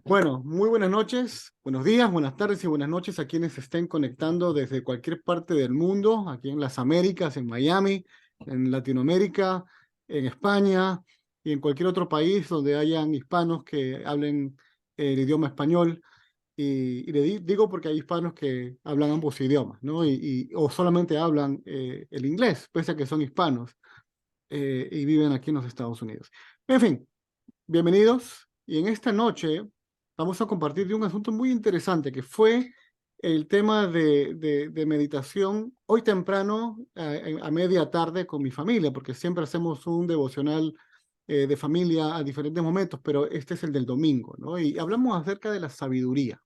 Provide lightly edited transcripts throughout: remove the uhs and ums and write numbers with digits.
Bueno, muy buenas noches, buenos días, buenas tardes y buenas noches a quienes se estén conectando desde cualquier parte del mundo, aquí en las Américas, en Miami, en Latinoamérica, en España y en cualquier otro país donde hayan hispanos que hablen el idioma español. Y digo porque hay hispanos que hablan ambos idiomas, ¿no? O solamente hablan el inglés, pese a que son hispanos y viven aquí en los Estados Unidos. En fin. Bienvenidos y en esta noche vamos a compartir de un asunto muy interesante que fue el tema de meditación hoy temprano a media tarde con mi familia, porque siempre hacemos un devocional de familia a diferentes momentos, pero este es el del domingo, ¿no? Y hablamos acerca de la sabiduría,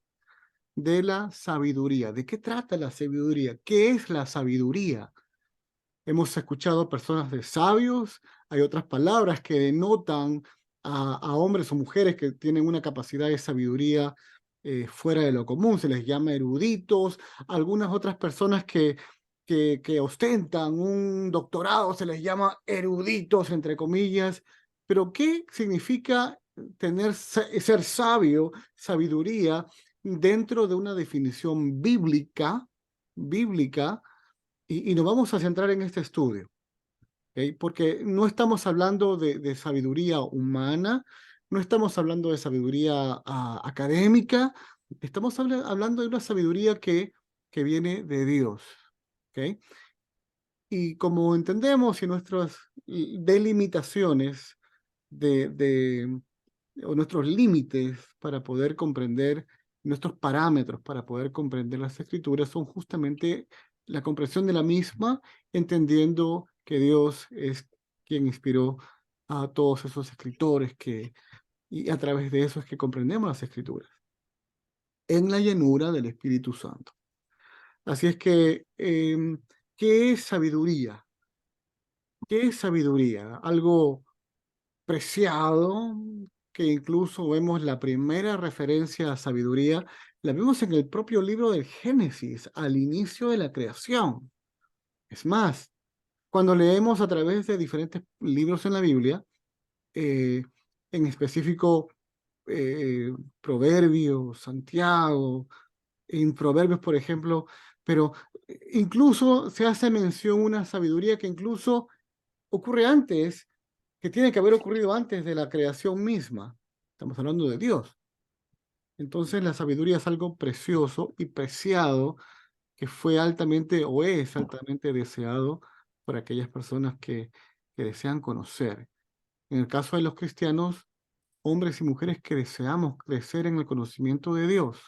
de la sabiduría. ¿De qué trata la sabiduría? ¿Qué es la sabiduría? Hemos escuchado personas de sabios, hay otras palabras que denotan a hombres o mujeres que tienen una capacidad de sabiduría fuera de lo común, se les llama eruditos, algunas otras personas que ostentan un doctorado se les llama eruditos, entre comillas, pero ¿qué significa ser sabio, sabiduría, dentro de una definición bíblica? Y nos vamos a centrar en este estudio, ¿ok? Porque no estamos hablando de sabiduría humana, no estamos hablando de sabiduría académica, estamos hablando de una sabiduría que viene de Dios, ¿ok? Y como entendemos y nuestras delimitaciones de, o nuestros límites para poder comprender, nuestros parámetros para poder comprender las escrituras son justamente la comprensión de la misma, entendiendo que Dios es quien inspiró a todos esos escritores y a través de eso es que comprendemos las escrituras, en la llenura del Espíritu Santo. Así es que, ¿qué es sabiduría? ¿Qué es sabiduría? Algo preciado, que incluso vemos la primera referencia a sabiduría, la vemos en el propio libro del Génesis, al inicio de la creación. Es más, cuando leemos a través de diferentes libros en la Biblia, eh, en específico eh, Proverbios, Santiago, en Proverbios, por ejemplo, pero incluso se hace mención a una sabiduría que incluso ocurre antes, que tiene que haber ocurrido antes de la creación misma. Estamos hablando de Dios. Entonces la sabiduría es algo precioso y preciado que fue altamente o es altamente deseado por aquellas personas que desean conocer. En el caso de los cristianos, hombres y mujeres que deseamos crecer en el conocimiento de Dios.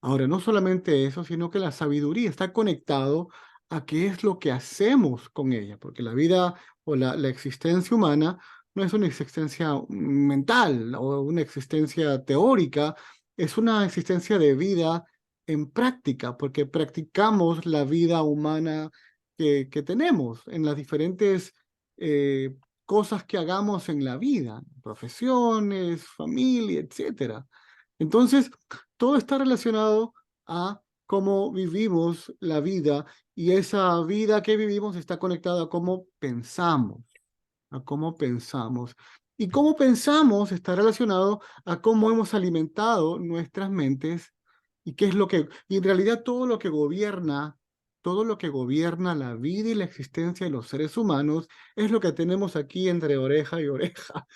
Ahora, no solamente eso, sino que la sabiduría está conectado a qué es lo que hacemos con ella, porque la vida o la existencia humana no es una existencia mental o una existencia teórica, es una existencia de vida en práctica, porque practicamos la vida humana que tenemos en las diferentes eh, cosas que hagamos en la vida, profesiones, familia, etcétera. Entonces, todo está relacionado a cómo vivimos la vida y esa vida que vivimos está conectada a cómo pensamos, a cómo pensamos. Y cómo pensamos está relacionado a cómo hemos alimentado nuestras mentes y qué es lo que, y en realidad todo lo que gobierna la vida y la existencia de los seres humanos es lo que tenemos aquí entre oreja y oreja.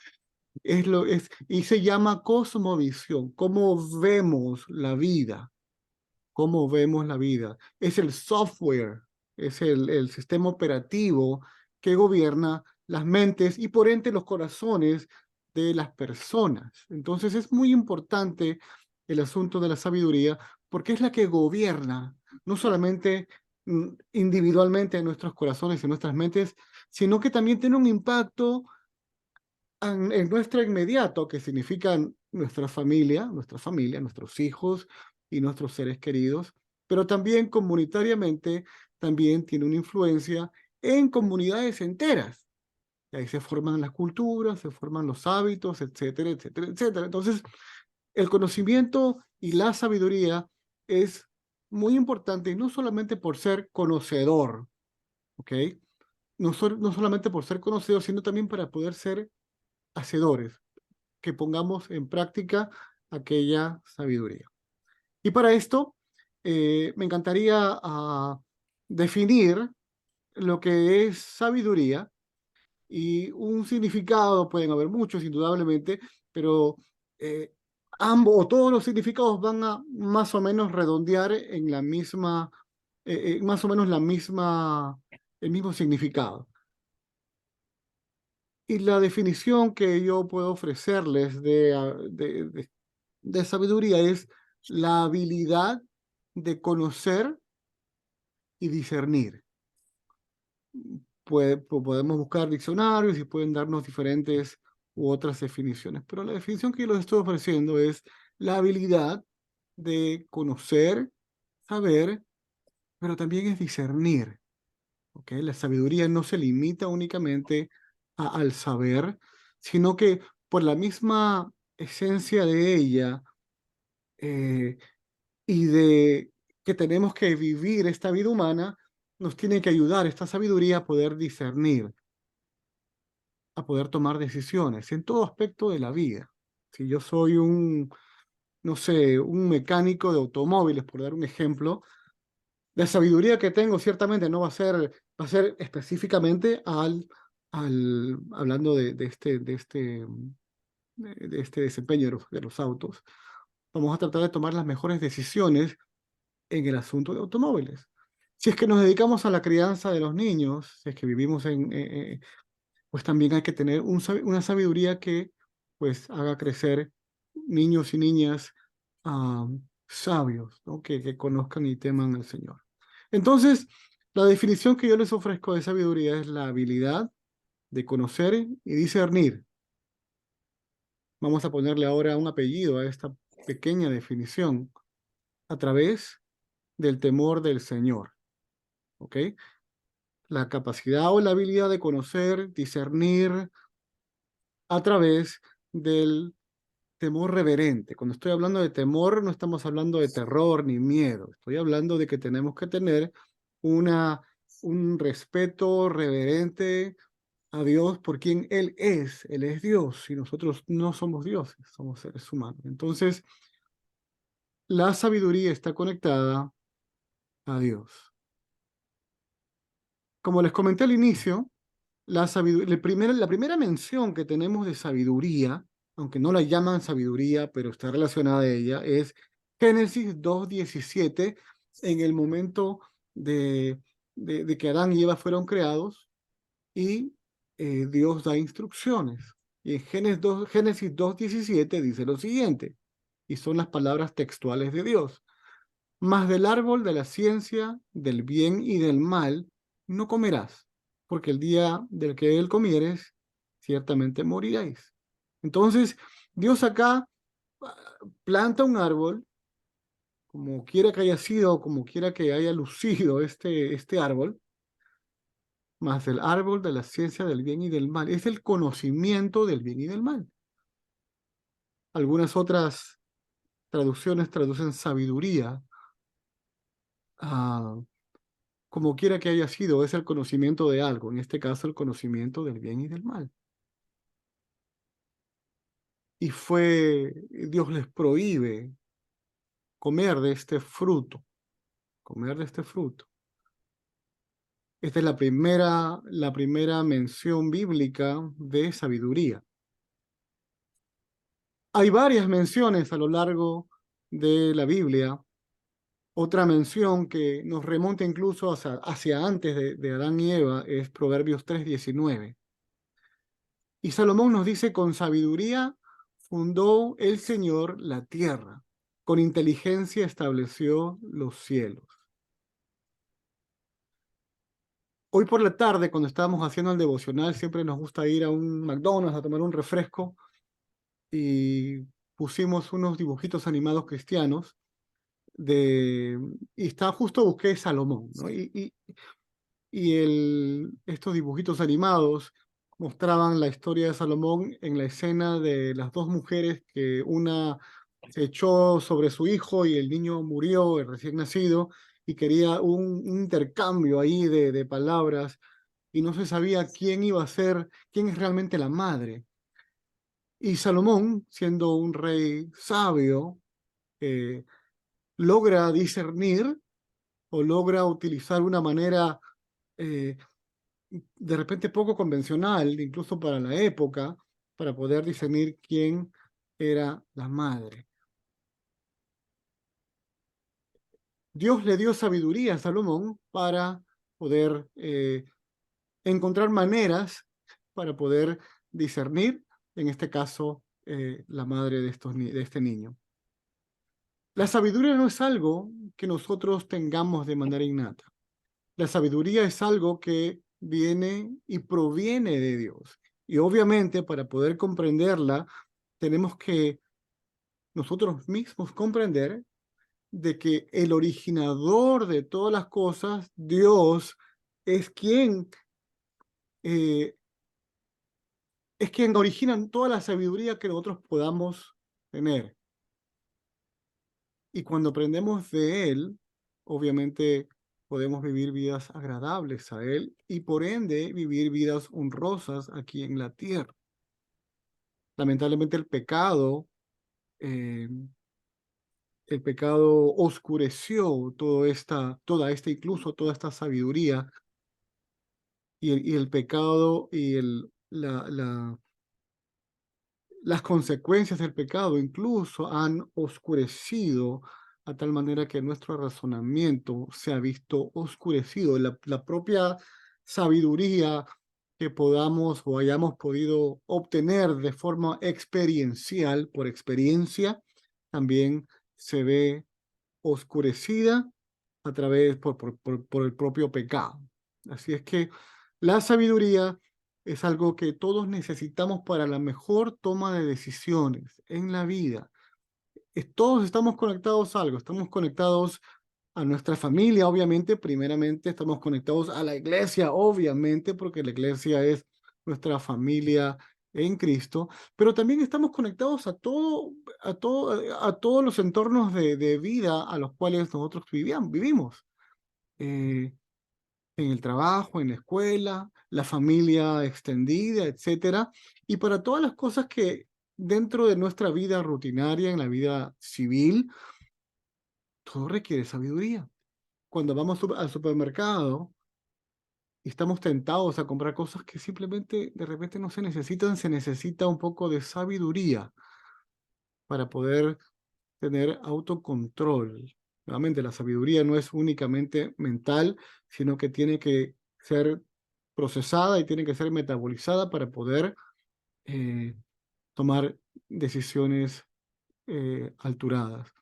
Y se llama cosmovisión, cómo vemos la vida, cómo vemos la vida. Es el software, es el sistema operativo que gobierna las mentes y por ende los corazones de las personas. Entonces es muy importante el asunto de la sabiduría porque es la que gobierna, no solamente individualmente en nuestros corazones y nuestras mentes, sino que también tiene un impacto en nuestro inmediato, que significan nuestra familia, nuestros hijos y nuestros seres queridos, pero también comunitariamente, también tiene una influencia en comunidades enteras. Y ahí se forman las culturas, se forman los hábitos, etcétera, etcétera, etcétera. Entonces, el conocimiento y la sabiduría es muy importante, y no solamente por ser conocedor, ¿ok? No solamente por ser conocedor, sino también para poder ser hacedores, que pongamos en práctica aquella sabiduría. Y para esto, me encantaría definir lo que es sabiduría y un significado, pueden haber muchos indudablemente, pero eh, ambos o todos los significados van a más o menos redondear en la misma, más o menos el mismo significado. Y la definición que yo puedo ofrecerles de sabiduría es la habilidad de conocer y discernir. Podemos buscar diccionarios y pueden darnos diferentes u otras definiciones, pero la definición que yo les estoy ofreciendo es la habilidad de conocer, saber, pero también es discernir. ¿Ok? La sabiduría no se limita únicamente al saber, sino que por la misma esencia de ella, eh, y de que tenemos que vivir esta vida humana, nos tiene que ayudar esta sabiduría a poder discernir, a poder tomar decisiones en todo aspecto de la vida. Si yo soy no sé, un mecánico de automóviles, por dar un ejemplo, la sabiduría que tengo ciertamente no va a ser específicamente hablando de este desempeño de los autos. Vamos a tratar de tomar las mejores decisiones en el asunto de automóviles. Si es que nos dedicamos a la crianza de los niños, si es que vivimos pues también hay que tener una sabiduría que pues haga crecer niños y niñas sabios, ¿no? Que conozcan y teman al Señor. Entonces, la definición que yo les ofrezco de sabiduría es la habilidad de conocer y discernir. Vamos a ponerle ahora un apellido a esta pequeña definición a través del temor del Señor. ¿Ok? La capacidad o la habilidad de conocer, discernir a través del temor reverente. Cuando estoy hablando de temor, no estamos hablando de terror ni miedo. Estoy hablando de que tenemos que tener una, un respeto reverente a Dios por quien Él es. Él es Dios y nosotros no somos dioses, somos seres humanos. Entonces, la sabiduría está conectada a Dios. Como les comenté al inicio, la primera mención que tenemos de sabiduría, aunque no la llaman sabiduría, pero está relacionada a ella, es Génesis 2:17, en el momento de que Adán y Eva fueron creados y Dios da instrucciones. Y en Génesis 2:17 dice lo siguiente, y son las palabras textuales de Dios. Mas del árbol de la ciencia, del bien y del mal, no comerás, porque el día del que él comieres, ciertamente moriréis. Entonces, Dios acá ah, planta un árbol, como quiera que haya sido, como quiera que haya lucido este árbol, mas del árbol de la ciencia del bien y del mal. Es el conocimiento del bien y del mal. Algunas otras traducciones traducen sabiduría a como quiera que haya sido, es el conocimiento de algo, en este caso el conocimiento del bien y del mal. Y Dios les prohíbe comer de este fruto, comer de este fruto. Esta es la primera mención bíblica de sabiduría. Hay varias menciones a lo largo de la Biblia. Otra mención que nos remonta incluso hacia antes de Adán y Eva es Proverbios 3:19. Y Salomón nos dice, con sabiduría fundó el Señor la tierra, con inteligencia estableció los cielos. Hoy por la tarde, cuando estábamos haciendo el devocional, siempre nos gusta ir a un McDonald's a tomar un refresco y pusimos unos dibujitos animados cristianos y justo busqué Salomón, ¿no? Estos dibujitos animados mostraban la historia de Salomón en la escena de las dos mujeres que una se echó sobre su hijo y el niño murió, el recién nacido, y quería un intercambio ahí de palabras y no se sabía quién iba a ser, quién es realmente la madre. Y Salomón, siendo un rey sabio, eh, logra discernir o logra utilizar una manera eh, de repente poco convencional, incluso para la época, para poder discernir quién era la madre. Dios le dio sabiduría a Salomón para poder encontrar maneras para poder discernir, en este caso, la madre de este niño. La sabiduría no es algo que nosotros tengamos de manera innata. La sabiduría es algo que viene y proviene de Dios. Y obviamente para poder comprenderla, tenemos que nosotros mismos comprender de que el originador de todas las cosas, Dios, es quien, eh, es quien origina toda la sabiduría que nosotros podamos tener. Y cuando aprendemos de Él, obviamente podemos vivir vidas agradables a Él y por ende vivir vidas honrosas aquí en la tierra. Lamentablemente eh, el pecado oscureció toda esta, incluso toda esta sabiduría y el pecado y las consecuencias del pecado incluso han oscurecido a tal manera que nuestro razonamiento se ha visto oscurecido. La propia sabiduría que podamos o hayamos podido obtener de forma experiencial, por experiencia, también se ve oscurecida a través por el propio pecado. Así es que la sabiduría es algo que todos necesitamos para la mejor toma de decisiones en la vida. Todos estamos conectados a algo, estamos conectados a nuestra familia, obviamente, primeramente estamos conectados a la iglesia, obviamente, porque la iglesia es nuestra familia en Cristo, pero también estamos conectados a todos los entornos de vida a los cuales nosotros vivimos. Eh, en el trabajo, en la escuela, la familia extendida, etcétera, y para todas las cosas que dentro de nuestra vida rutinaria, en la vida civil, todo requiere sabiduría. Cuando vamos al supermercado y estamos tentados a comprar cosas que simplemente de repente no se necesitan, se necesita un poco de sabiduría para poder tener autocontrol. Nuevamente, la sabiduría no es únicamente mental, sino que tiene que ser procesada y tiene que ser metabolizada para poder eh, tomar decisiones alturadas.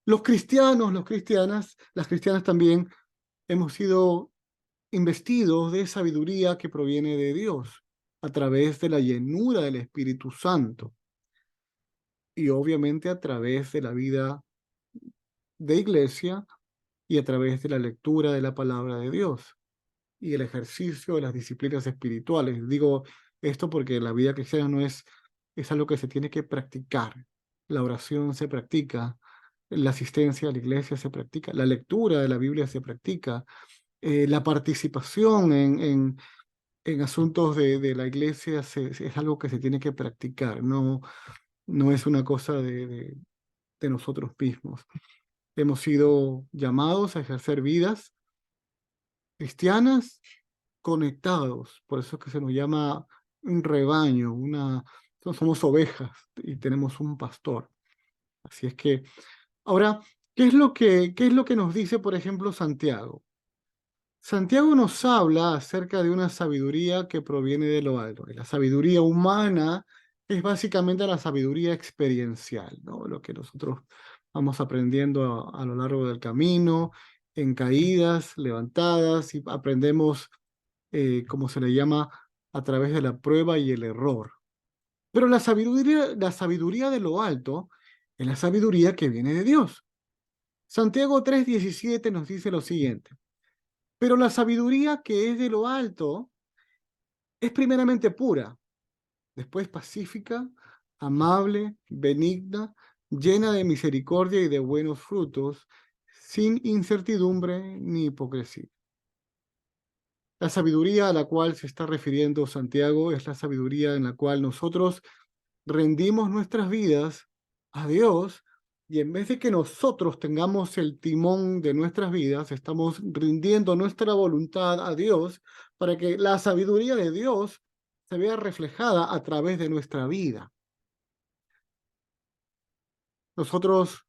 Los cristianos, las cristianas también hemos sido investidos de sabiduría que proviene de Dios a través de la llenura del Espíritu Santo y obviamente a través de la vida de iglesia y a través de la lectura de la palabra de Dios y el ejercicio de las disciplinas espirituales. Digo esto porque la vida cristiana no es algo que se tiene que practicar. La oración se practica, la asistencia a la iglesia se practica, la lectura de la Biblia se practica, la participación en asuntos de la iglesia es algo que se tiene que practicar, no es una cosa de nosotros mismos. Hemos sido llamados a ejercer vidas cristianas conectados, por eso es que se nos llama un rebaño, somos ovejas y tenemos un pastor. Así es que, ahora, qué es lo que nos dice, por ejemplo, Santiago? Santiago nos habla acerca de una sabiduría que proviene de lo alto. Y la sabiduría humana es básicamente la sabiduría experiencial, ¿no? Lo que nosotros vamos aprendiendo a lo largo del camino, en caídas, levantadas, y aprendemos, como se le llama, a través de la prueba y el error. Pero la sabiduría de lo alto es la sabiduría que viene de Dios. Santiago 3:17 nos dice lo siguiente. Pero la sabiduría que es de lo alto es primeramente pura, después pacífica, amable, benigna, llena de misericordia y de buenos frutos, sin incertidumbre ni hipocresía. La sabiduría a la cual se está refiriendo Santiago es la sabiduría en la cual nosotros rendimos nuestras vidas a Dios y en vez de que nosotros tengamos el timón de nuestras vidas, estamos rindiendo nuestra voluntad a Dios para que la sabiduría de Dios se vea reflejada a través de nuestra vida. Nosotros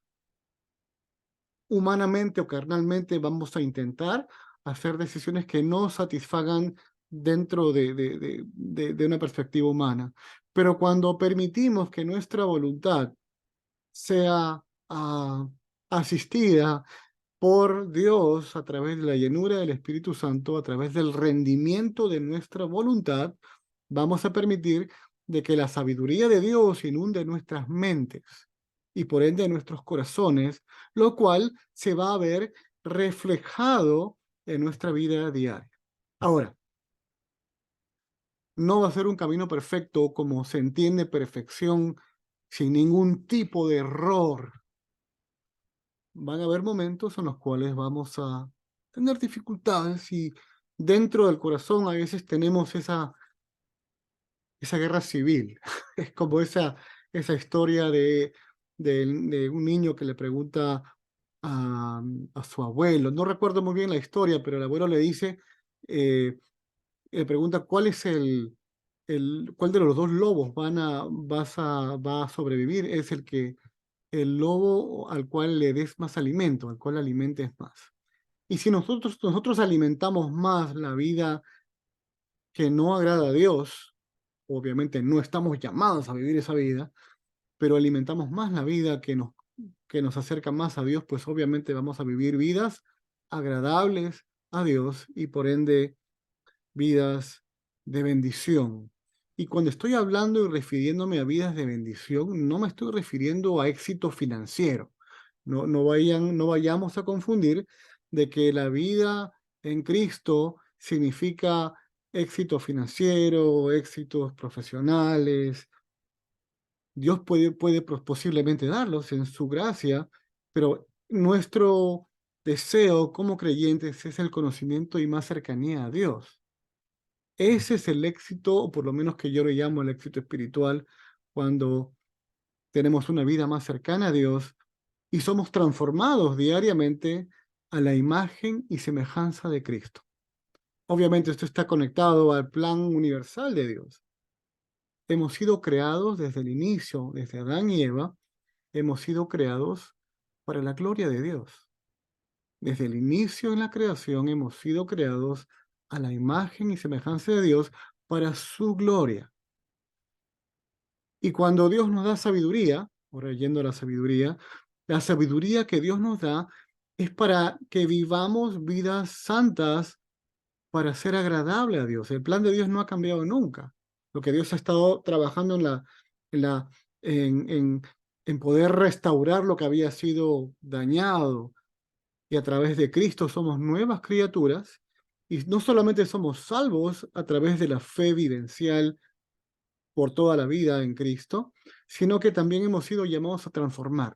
humanamente o carnalmente vamos a intentar hacer decisiones que no satisfagan dentro de una perspectiva humana. Pero cuando permitimos que nuestra voluntad sea asistida por Dios a través de la llenura del Espíritu Santo, a través del rendimiento de nuestra voluntad, vamos a permitir de que la sabiduría de Dios inunde nuestras mentes y por ende nuestros corazones, lo cual se va a ver reflejado en nuestra vida diaria. Ahora, no va a ser un camino perfecto como se entiende perfección sin ningún tipo de error. Van a haber momentos en los cuales vamos a tener dificultades y dentro del corazón a veces tenemos esa guerra civil. Es como esa historia de un niño que le pregunta a su abuelo. No recuerdo muy bien la historia, pero el abuelo le dice, le pregunta cuál es cuál de los dos lobos va a sobrevivir. Es el lobo al cual le des más alimento, al cual alimentes más. Y si nosotros alimentamos más la vida que no agrada a Dios, obviamente no estamos llamados a vivir esa vida, pero alimentamos más la vida que nos acerca más a Dios, pues obviamente vamos a vivir vidas agradables a Dios y por ende vidas de bendición. Y cuando estoy hablando y refiriéndome a vidas de bendición, no me estoy refiriendo a éxito financiero. No vayamos a confundir de que la vida en Cristo significa éxito financiero, éxitos profesionales. Dios puede posiblemente darlos en su gracia, pero nuestro deseo como creyentes es el conocimiento y más cercanía a Dios. Ese es el éxito, o por lo menos que yo le llamo el éxito espiritual, cuando tenemos una vida más cercana a Dios y somos transformados diariamente a la imagen y semejanza de Cristo. Obviamente esto está conectado al plan universal de Dios. Hemos sido creados desde el inicio, desde Adán y Eva, hemos sido creados para la gloria de Dios. Desde el inicio en la creación hemos sido creados a la imagen y semejanza de Dios para su gloria. Y cuando Dios nos da sabiduría, ahora yendo a la sabiduría que Dios nos da es para que vivamos vidas santas para ser agradable a Dios. El plan de Dios no ha cambiado nunca. Lo que Dios ha estado trabajando en, la, en, en poder restaurar lo que había sido dañado. Y a través de Cristo somos nuevas criaturas. Y no solamente somos salvos a través de la fe vivencial por toda la vida en Cristo, sino que también hemos sido llamados a transformar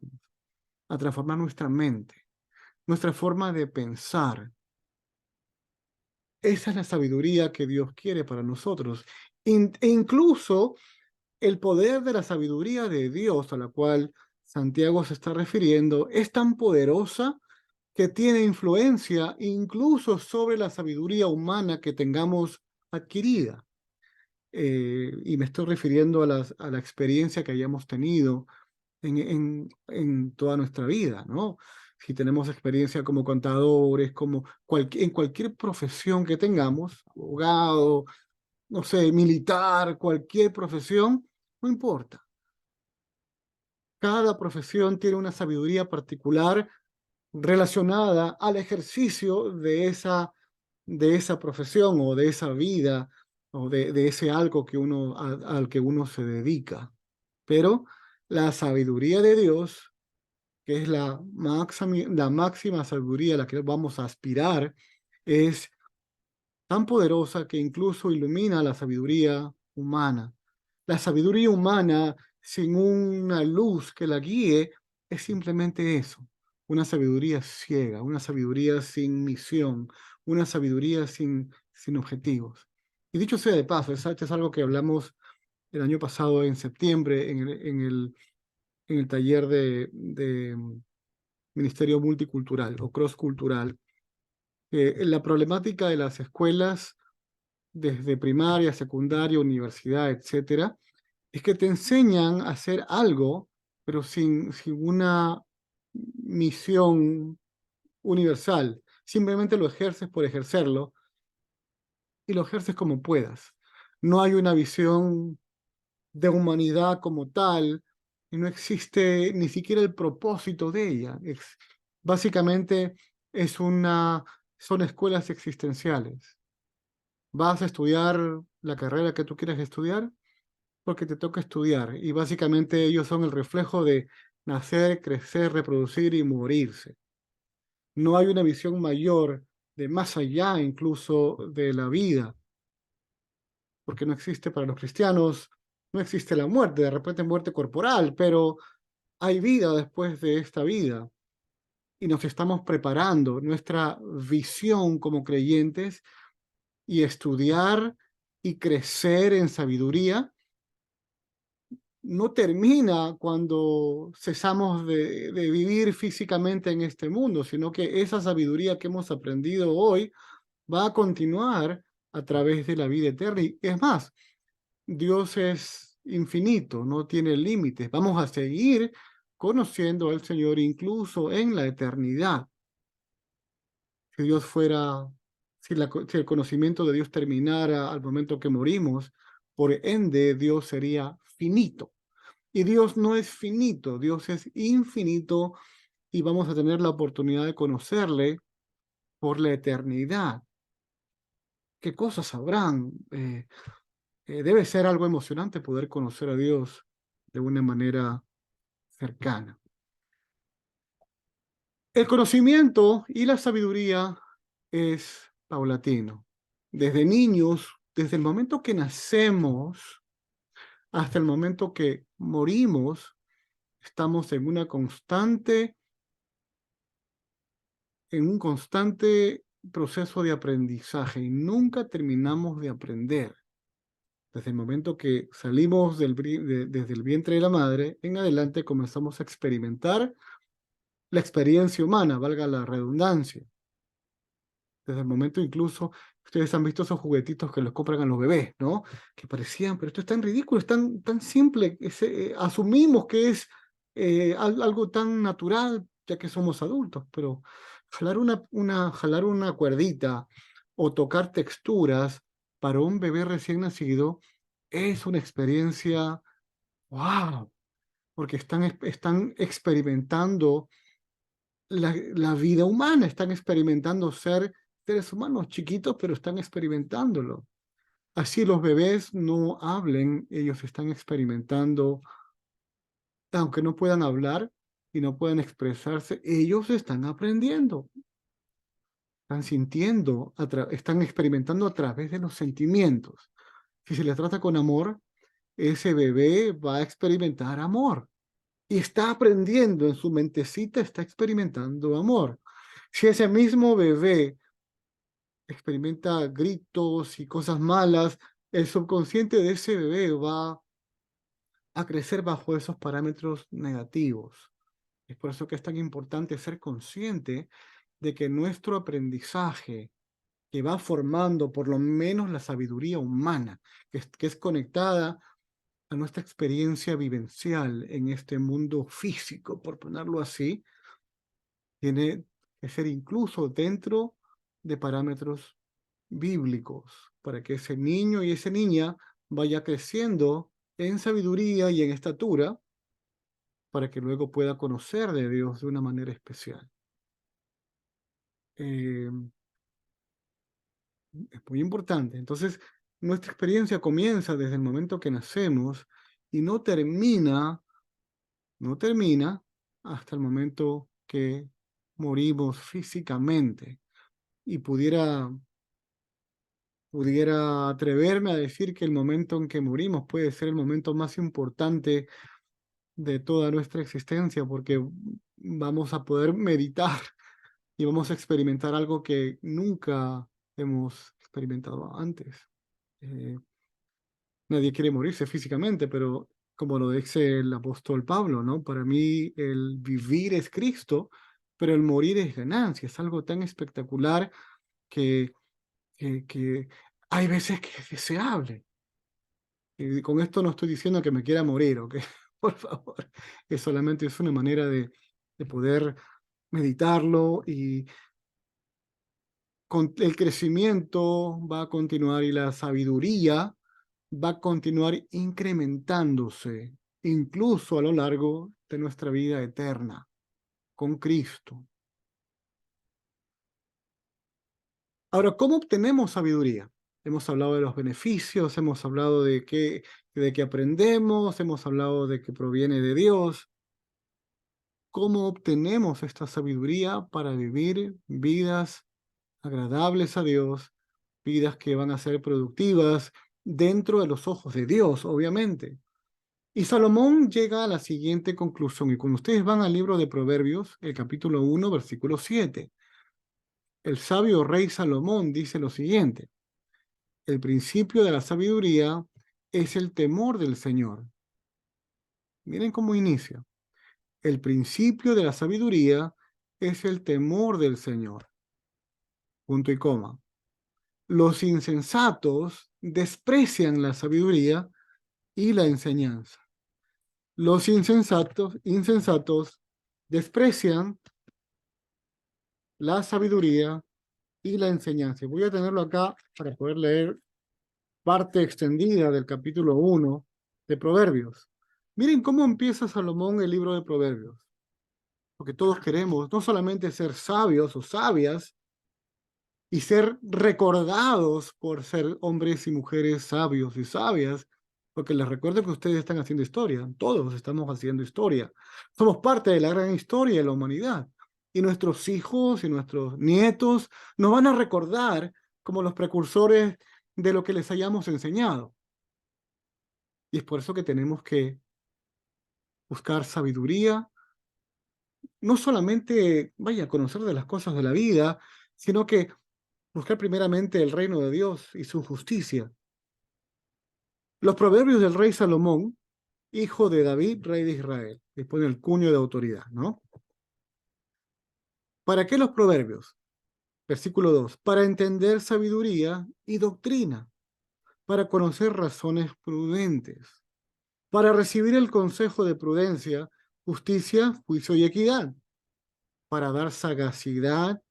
nuestra mente, nuestra forma de pensar. Esa es la sabiduría que Dios quiere para nosotros. E incluso el poder de la sabiduría de Dios a la cual Santiago se está refiriendo es tan poderosa que tiene influencia incluso sobre la sabiduría humana que tengamos adquirida. Y me estoy refiriendo a la experiencia que hayamos tenido en toda nuestra vida, ¿no? Si tenemos experiencia como contadores, en cualquier profesión que tengamos, abogado, no sé, militar, cualquier profesión, no importa. Cada profesión tiene una sabiduría particular relacionada al ejercicio de esa profesión o de esa vida o de ese algo al que uno se dedica. Pero la sabiduría de Dios, que es la máxima sabiduría a la que vamos a aspirar, es tan poderosa que incluso ilumina la sabiduría humana. La sabiduría humana sin una luz que la guíe es simplemente eso, una sabiduría ciega, una sabiduría sin misión, una sabiduría sin objetivos. Y dicho sea de paso, esto es algo que hablamos el año pasado, en septiembre, en el taller de Ministerio Multicultural o Cross-Cultural. La problemática de las escuelas, desde primaria, secundaria, universidad, etcétera, es que te enseñan a hacer algo, pero sin una misión universal. Simplemente lo ejerces por ejercerlo y lo ejerces como puedas. No hay una visión de humanidad como tal y no existe ni siquiera el propósito de ella. Básicamente es son escuelas existenciales. Vas a estudiar la carrera que tú quieres estudiar porque te toca estudiar y básicamente ellos son el reflejo de nacer, crecer, reproducir y morirse. No hay una visión mayor de más allá incluso de la vida, porque no existe para los cristianos, no existe la muerte, de repente muerte corporal, pero hay vida después de esta vida y nos estamos preparando. Nuestra visión como creyentes y estudiar y crecer en sabiduría no termina cuando cesamos de vivir físicamente en este mundo, sino que esa sabiduría que hemos aprendido hoy va a continuar a través de la vida eterna. Y es más, Dios es infinito, no tiene límites. Vamos a seguir conociendo al Señor incluso en la eternidad. Si Dios fuera, si el conocimiento de Dios terminara al momento que morimos, por ende Dios sería finito. Y Dios no es finito, Dios es infinito y vamos a tener la oportunidad de conocerle por la eternidad. ¿Qué cosas habrán? Debe ser algo emocionante poder conocer a Dios de una manera cercana. El conocimiento y la sabiduría es paulatino. Desde niños, desde el momento que nacemos hasta el momento que morimos, estamos en un constante proceso de aprendizaje y nunca terminamos de aprender. Desde el momento que salimos desde el vientre de la madre, en adelante comenzamos a experimentar la experiencia humana, valga la redundancia. Desde el momento incluso, ustedes han visto esos juguetitos que los compran a los bebés, ¿no? Que parecían, pero esto es tan ridículo, es tan simple, asumimos que es algo tan natural, ya que somos adultos, pero jalar una cuerdita o tocar texturas para un bebé recién nacido es una experiencia, wow, porque están experimentando la vida humana, están experimentando ser seres humanos chiquitos, pero están experimentándolo. Así los bebés no hablen, ellos están experimentando, aunque no puedan hablar y no puedan expresarse, ellos están aprendiendo, están sintiendo, están experimentando a través de los sentimientos. Si se les trata con amor, ese bebé va a experimentar amor y está aprendiendo en su mentecita, está experimentando amor. Si ese mismo bebé experimenta gritos y cosas malas, el subconsciente de ese bebé va a crecer bajo esos parámetros negativos. Es por eso que es tan importante ser consciente de que nuestro aprendizaje, que va formando por lo menos la sabiduría humana, que es conectada a nuestra experiencia vivencial en este mundo físico, por ponerlo así, tiene que ser incluso dentro de parámetros bíblicos, para que ese niño y esa niña vaya creciendo en sabiduría y en estatura, para que luego pueda conocer de Dios de una manera especial. Eh, es muy importante. Entonces, nuestra experiencia comienza desde el momento que nacemos y no termina hasta el momento que morimos físicamente. Y pudiera atreverme a decir que el momento en que morimos puede ser el momento más importante de toda nuestra existencia, porque vamos a poder meditar y vamos a experimentar algo que nunca hemos experimentado antes. Eh, Nadie quiere morirse físicamente, pero como lo dice el apóstol Pablo, ¿no? Para mí el vivir es Cristo, pero el morir es ganancia. Es algo tan espectacular que, que hay veces que es deseable. Y con esto no estoy diciendo que me quiera morir, ¿ok? Por favor. Es solamente es una manera de poder meditarlo y con el crecimiento va a continuar y la sabiduría va a continuar incrementándose, incluso a lo largo de nuestra vida eterna con Cristo. Ahora, ¿cómo obtenemos sabiduría? Hemos hablado de los beneficios, hemos hablado de que aprendemos, hemos hablado de que proviene de Dios. ¿Cómo obtenemos esta sabiduría para vivir vidas agradables a Dios, vidas que van a ser productivas dentro de los ojos de Dios, obviamente? Y Salomón llega a la siguiente conclusión, y cuando ustedes van al libro de Proverbios, el capítulo 1, versículo 7, el sabio rey Salomón dice lo siguiente: el principio de la sabiduría es el temor del Señor. Miren cómo inicia. El principio de la sabiduría es el temor del Señor. Punto y coma. Los insensatos desprecian la sabiduría y la enseñanza. Los insensatos desprecian la sabiduría y la enseñanza. Voy a tenerlo acá para poder leer parte extendida del capítulo 1 de Proverbios. Miren cómo empieza Salomón el libro de Proverbios. Porque todos queremos no solamente ser sabios o sabias y ser recordados por ser hombres y mujeres sabios y sabias, porque les recuerdo que ustedes están haciendo historia, todos estamos haciendo historia. Somos parte de la gran historia de la humanidad. Y nuestros hijos y nuestros nietos nos van a recordar como los precursores de lo que les hayamos enseñado. Y es por eso que tenemos que buscar sabiduría, no solamente, vaya, a conocer de las cosas de la vida, sino que buscar primeramente el reino de Dios y su justicia. Los proverbios del rey Salomón, hijo de David, rey de Israel. Le pone el cuño de autoridad, ¿no? ¿Para qué los proverbios? Versículo 2. Para entender sabiduría y doctrina, para conocer razones prudentes, para recibir el consejo de prudencia, justicia, juicio y equidad, para dar sagacidad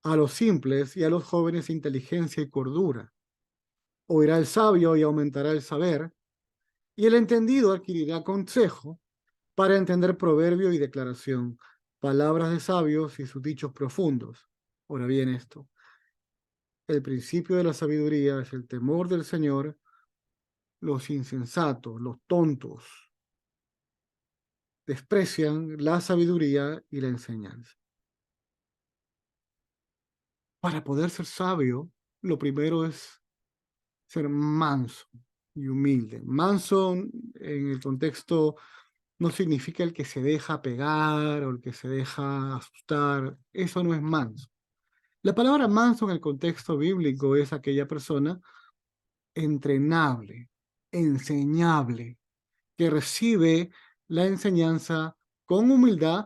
a los simples y a los jóvenes inteligencia y cordura. Oirá el sabio y aumentará el saber, y el entendido adquirirá consejo para entender proverbio y declaración, palabras de sabios y sus dichos profundos. Ahora bien esto, el principio de la sabiduría es el temor del Señor. Los insensatos, los tontos, desprecian la sabiduría y la enseñanza. Para poder ser sabio, lo primero es ser manso y humilde. Manso en el contexto no significa el que se deja pegar o el que se deja asustar. Eso no es manso. La palabra manso en el contexto bíblico es aquella persona entrenable, enseñable, que recibe la enseñanza con humildad,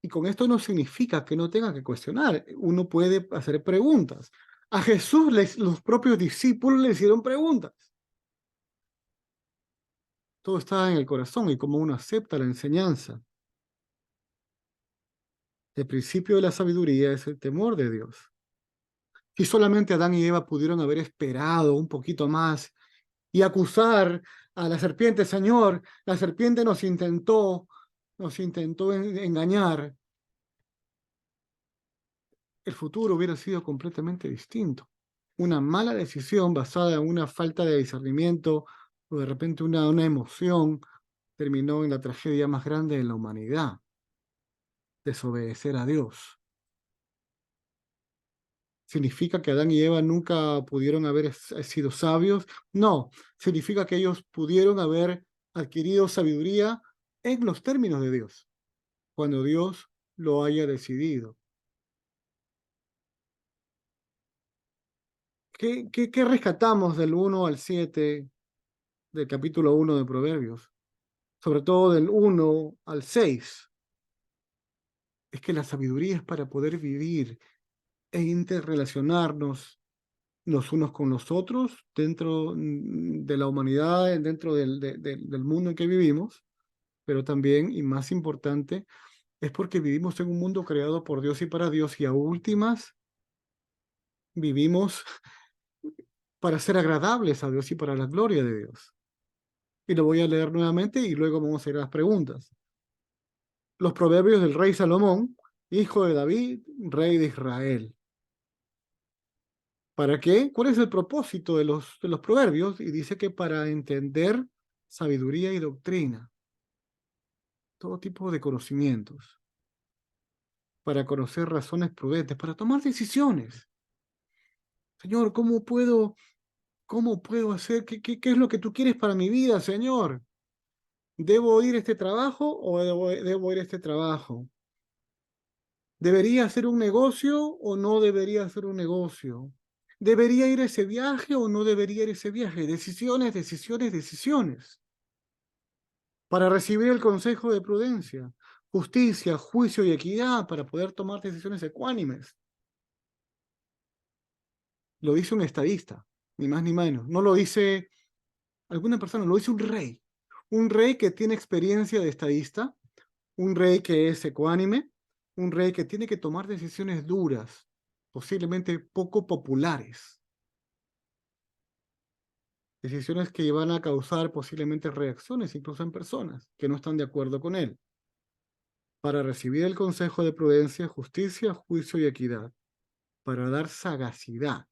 y con esto no significa que no tenga que cuestionar. Uno puede hacer preguntas. A Jesús los propios discípulos le hicieron preguntas. Todo está en el corazón y cómo uno acepta la enseñanza. El principio de la sabiduría es el temor de Dios. Si solamente Adán y Eva pudieron haber esperado un poquito más y acusar a la serpiente: Señor, la serpiente nos intentó engañar, el futuro hubiera sido completamente distinto. Una mala decisión basada en una falta de discernimiento o de repente una emoción terminó en la tragedia más grande de la humanidad: desobedecer a Dios. ¿Significa que Adán y Eva nunca pudieron haber sido sabios? No, significa que ellos pudieron haber adquirido sabiduría en los términos de Dios, cuando Dios lo haya decidido. ¿Qué rescatamos del 1 al 7 del capítulo 1 de Proverbios, sobre todo del 1 al 6, es que la sabiduría es para poder vivir e interrelacionarnos los unos con los otros dentro de la humanidad, dentro del mundo en que vivimos, pero también, y más importante, es porque vivimos en un mundo creado por Dios y para Dios, y a últimas vivimos para ser agradables a Dios y para la gloria de Dios. Y lo voy a leer nuevamente y luego vamos a ir a las preguntas. Los proverbios del rey Salomón, hijo de David, rey de Israel. ¿Para qué? ¿Cuál es el propósito de los proverbios? Y dice que para entender sabiduría y doctrina, todo tipo de conocimientos, para conocer razones prudentes, para tomar decisiones. Señor, ¿cómo puedo hacer? ¿Qué es lo que tú quieres para mi vida, Señor? ¿Debo ir a este trabajo o debo ir a este trabajo? ¿Debería hacer un negocio o no debería hacer un negocio? ¿Debería ir a ese viaje o no debería ir a ese viaje? Decisiones, decisiones, decisiones. Para recibir el consejo de prudencia, justicia, juicio y equidad para poder tomar decisiones ecuánimes. Lo dice un estadista, ni más ni menos. No lo dice alguna persona, lo dice un rey. Un rey que tiene experiencia de estadista, un rey que es ecuánime, un rey que tiene que tomar decisiones duras, posiblemente poco populares, decisiones que van a causar posiblemente reacciones incluso en personas que no están de acuerdo con él, para recibir el consejo de prudencia, justicia, juicio y equidad, para dar sagacidad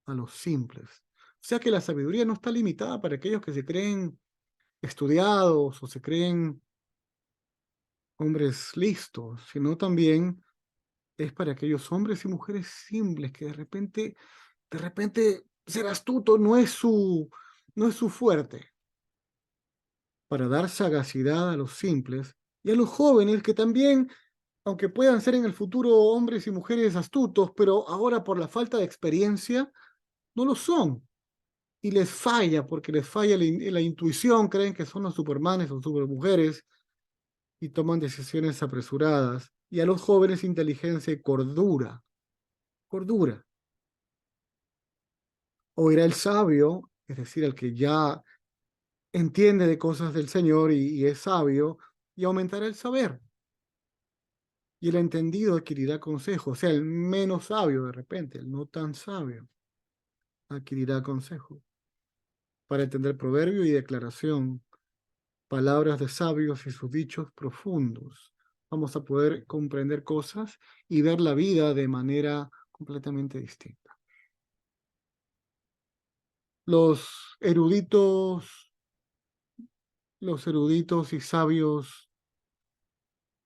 a los simples. O sea que la sabiduría no está limitada para aquellos que se creen estudiados o se creen hombres listos, sino también es para aquellos hombres y mujeres simples que de repente ser astuto no es su fuerte, para dar sagacidad a los simples y a los jóvenes que también, aunque puedan ser en el futuro hombres y mujeres astutos, pero ahora por la falta de experiencia no lo son. Y les falla, porque les falla la intuición, creen que son los supermanes o supermujeres y toman decisiones apresuradas. Y a los jóvenes inteligencia y cordura, cordura. O irá el sabio, es decir, el que ya entiende de cosas del Señor y es sabio, y aumentará el saber. Y el entendido adquirirá consejo, o sea, el menos sabio de repente, el no tan sabio, adquirirá consejo para entender proverbio y declaración, palabras de sabios y sus dichos profundos. Vamos a poder comprender cosas y ver la vida de manera completamente distinta. Los eruditos, los eruditos y sabios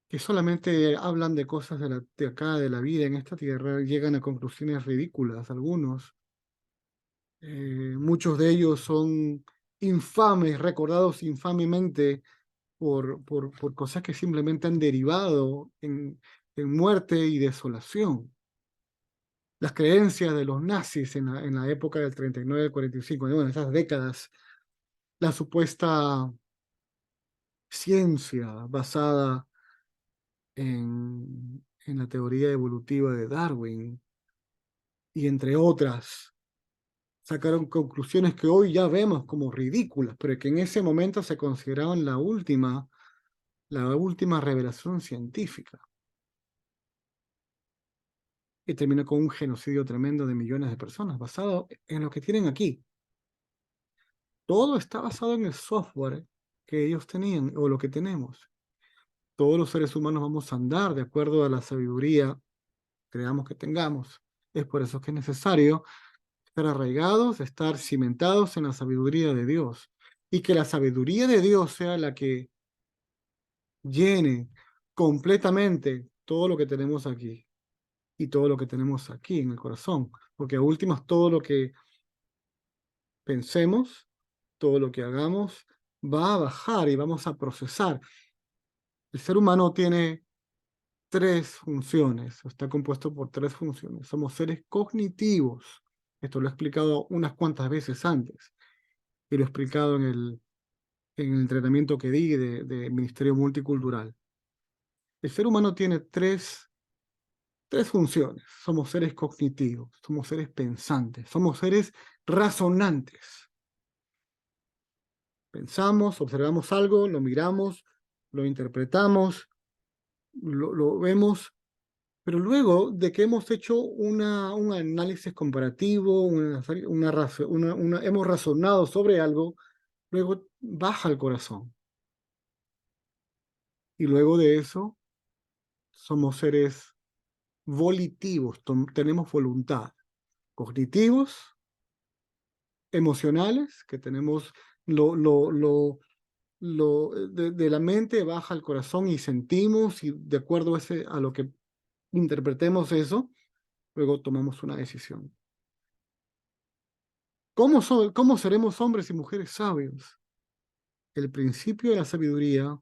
que solamente hablan de cosas de acá, de la vida en esta tierra, llegan a conclusiones ridículas, algunos. Muchos de ellos son infames, recordados infamemente por cosas que simplemente han derivado en muerte y desolación. Las creencias de los nazis en la época del 39 al 45, bueno, esas décadas, la supuesta ciencia basada en la teoría evolutiva de Darwin y entre otras, sacaron conclusiones que hoy ya vemos como ridículas, pero que en ese momento se consideraban la última revelación científica. Y terminó con un genocidio tremendo de millones de personas, basado en lo que tienen aquí. Todo está basado en el software que ellos tenían o lo que tenemos. Todos los seres humanos vamos a andar de acuerdo a la sabiduría que creamos que tengamos. Es por eso que es necesario estar arraigados, estar cimentados en la sabiduría de Dios. Y que la sabiduría de Dios sea la que llene completamente todo lo que tenemos aquí y todo lo que tenemos aquí en el corazón. Porque a últimas todo lo que pensemos, todo lo que hagamos, va a bajar y vamos a procesar. El ser humano tiene tres funciones, está compuesto por tres funciones. Somos seres cognitivos. Esto lo he explicado unas cuantas veces antes. y lo he explicado en el entrenamiento que di de Ministerio Multicultural. El ser humano tiene tres funciones. Somos seres cognitivos, somos seres pensantes, somos seres razonantes. Pensamos, observamos algo, lo miramos, lo interpretamos, lo vemos, pero luego de que hemos hecho un análisis comparativo, hemos razonado sobre algo, luego baja el corazón. Y luego de eso, somos seres volitivos, tenemos voluntad, cognitivos, emocionales, que tenemos de la mente baja al corazón y sentimos, y de acuerdo a lo que interpretemos eso, luego tomamos una decisión. ¿Cómo seremos hombres y mujeres sabios? El principio de la sabiduría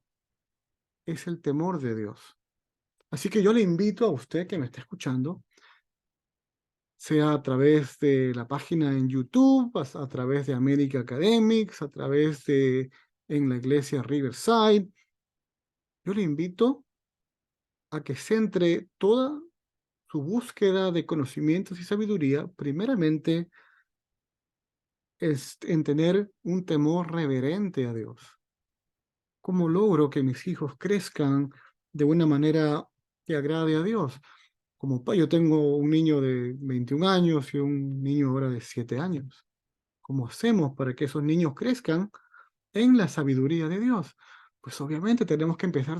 es el temor de Dios. Así que yo le invito a usted que me está escuchando, sea a través de la página en YouTube, a través de America Academics, a través de en la iglesia Riverside, yo le invito a que centre toda su búsqueda de conocimientos y sabiduría, primeramente, es en tener un temor reverente a Dios. ¿Cómo logro que mis hijos crezcan de una manera que agrade a Dios? Yo tengo un niño de 21 años y un niño ahora de 7 años. ¿Cómo hacemos para que esos niños crezcan en la sabiduría de Dios? Pues obviamente tenemos que empezar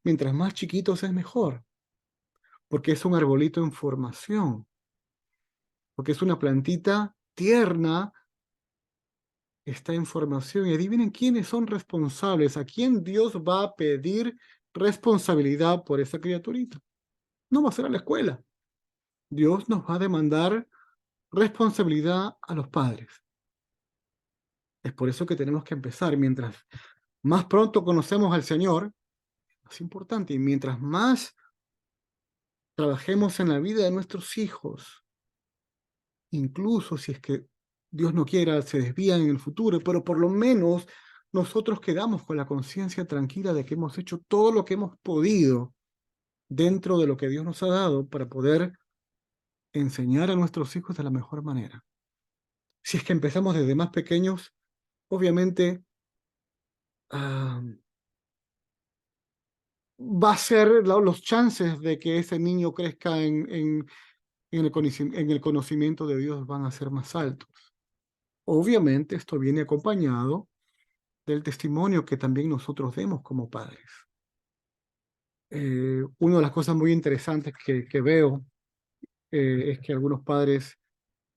mientras más chiquitos es mejor, porque es un arbolito en formación, porque es una plantita tierna, está en formación. Y adivinen quiénes son responsables, a quién Dios va a pedir responsabilidad por esa criaturita. No va a ser a la escuela. Dios nos va a demandar responsabilidad a los padres. Es por eso que tenemos que empezar. Mientras más pronto conocemos al Señor, es importante, y mientras más trabajemos en la vida de nuestros hijos, incluso si es que Dios no quiera, se desvían en el futuro, pero por lo menos nosotros quedamos con la conciencia tranquila de que hemos hecho todo lo que hemos podido dentro de lo que Dios nos ha dado para poder enseñar a nuestros hijos de la mejor manera. Si es que empezamos desde más pequeños, obviamente ah, va a ser los chances de que ese niño crezca en el conocimiento de Dios van a ser más altos. Obviamente esto viene acompañado del testimonio que también nosotros demos como padres. Una de las cosas muy interesantes que veo es que algunos padres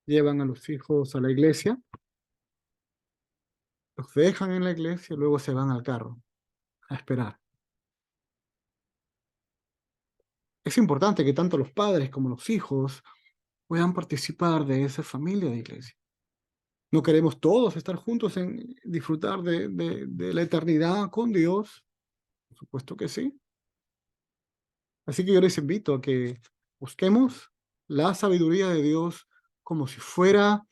llevan a los hijos a la iglesia, los dejan en la iglesia y luego se van al carro a esperar. Es importante que tanto los padres como los hijos puedan participar de esa familia de iglesia. No queremos todos estar juntos en disfrutar de la eternidad con Dios, por supuesto que sí. Así que yo les invito a que busquemos la sabiduría de Dios como si fuera,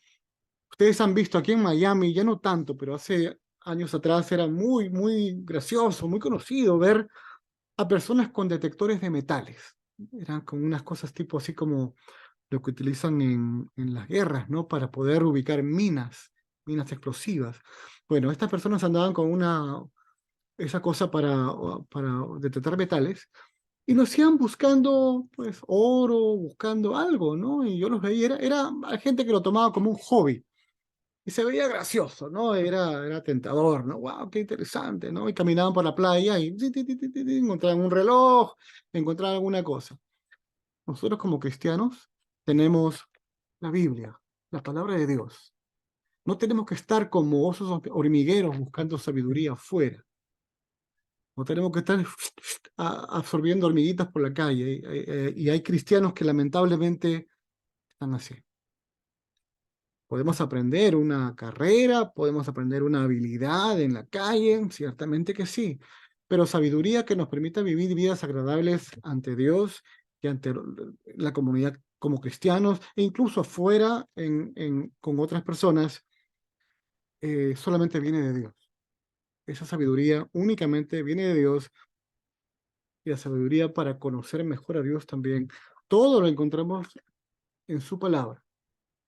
ustedes han visto aquí en Miami, ya no tanto, pero hace años atrás era muy gracioso, muy conocido ver a personas con detectores de metales. Eran con unas cosas tipo así como lo que utilizan en las guerras, ¿no? Para poder ubicar minas explosivas. Bueno, estas personas andaban con esa cosa para detectar metales y lo hacían buscando, pues, oro, buscando algo, ¿no? Y yo los veía, era gente que lo tomaba como un hobby. Y se veía gracioso, ¿no? Era tentador, ¿no? ¡Wow! ¡Qué interesante!, ¿no? Y caminaban por la playa y encontraban un reloj, encontraban alguna cosa. Nosotros como cristianos tenemos la Biblia, la palabra de Dios. No tenemos que estar como osos hormigueros buscando sabiduría afuera. No tenemos que estar absorbiendo hormiguitas por la calle. Y hay cristianos que lamentablemente están así. Podemos aprender una carrera, podemos aprender una habilidad en la calle, ciertamente que sí, pero sabiduría que nos permita vivir vidas agradables ante Dios y ante la comunidad como cristianos e incluso afuera con otras personas, solamente viene de Dios. Esa sabiduría únicamente viene de Dios, y la sabiduría para conocer mejor a Dios también. Todo lo encontramos en su palabra.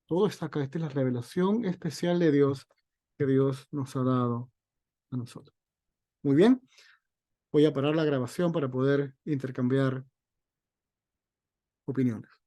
Todo está acá. Esta es la revelación especial de Dios que Dios nos ha dado a nosotros. Muy bien, voy a parar la grabación para poder intercambiar opiniones.